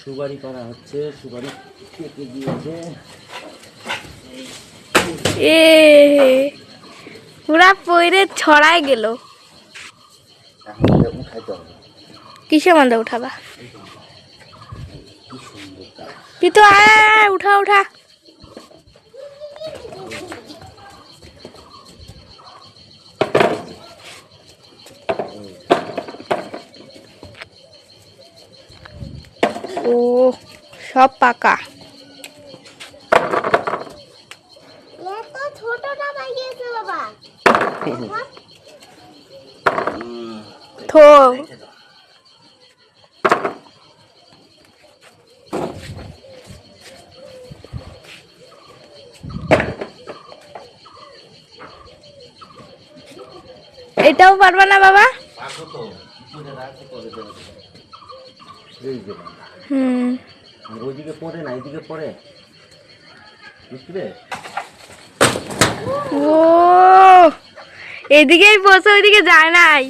সুপারি পাড়া হচ্ছে, সুপারি কেটে দিয়েছে। এ পুরা পইরে ছড়ায় গেল। এখন এটা উঠাইতে হবে। কিসে মন্দা উঠাবা? কি সুন্দর গাছ। পিতু আয়, উঠা উঠা। ও সব পাকা। থো এটাও পারবা না বাবা? ওইদিকে পড়ে না, এইদিকে পড়ে। বুঝলে? ও এদিকেই বসে, ওইদিকে যায় নাই।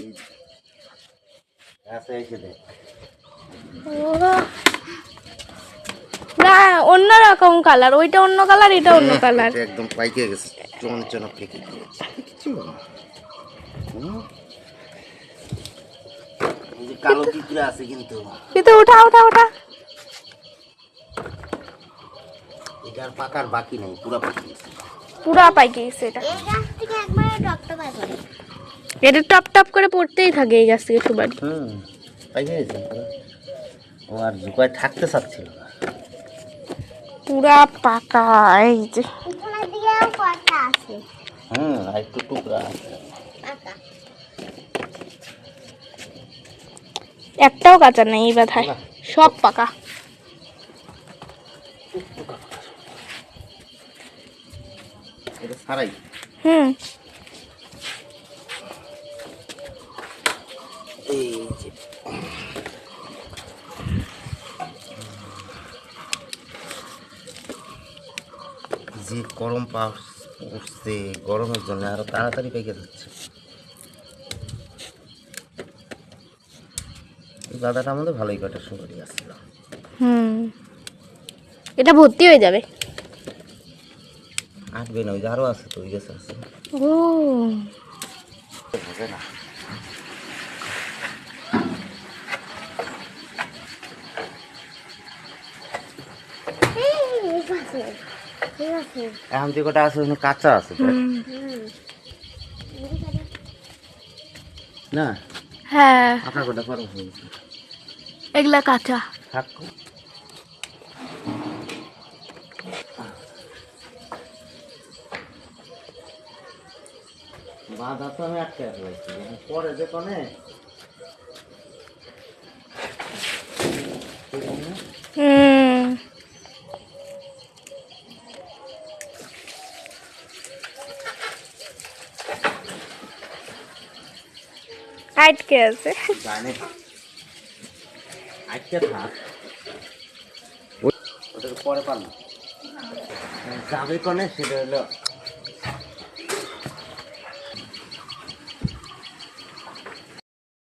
না অন্যরকম কালার, ওইটা অন্য কালার, এটা অন্য কালার। একদম পাইকে গেছে, চঞ্চনা পেকে গিয়েছে। কালো পিঁপড়া আছে কিন্তু। কিন্তু উঠা উঠা উঠা। এটা আর পাকার বাকি নাই, পুরা পাকি গেছে। পুরা পাইকে গেছে এটা। এই গাছ থেকে একবারে টপটপা করে। এটা টপ টপ করে পড়তেই থাকে এই গাছ থেকে সুপারি। পাইকে গেছে। ও আর ঝুঁকায় থাকতে চাচ্ছিল না। পুরা পাকা। এই যে পিছনের দিকেও কয়টা আছে আর একটু টুকরা আছে। পাকা। একটাও কাঁচা নেই এই বাধায়, সব পাকা। এটা ছাড়াই। এই যে যে গরম পড়ছে, গরমের জন্য আরো তাড়াতাড়ি পেকে যাচ্ছে। এই গাদাটার মধ্যে ভালোই কটা সুপারি আসছিল। এটা ভর্তি হয়ে যাবে। আটবে না, ওই যে আরো আছে তো, ওই গাছে আছে। ও হবে না। এখন যে কটা আছে ওখানে কাঁচা আছে তো। না হ্যাঁ, পাকা কটা পারো হয়ে গেছে। এগুলা কাঁচা। থাক। বাধা তো আমি আটকে রাখছি, পরে যে কনে আটকে আছে। জানে আটকে থাক, ওটা পরে পারলাম যাবে কনে সেটা হলো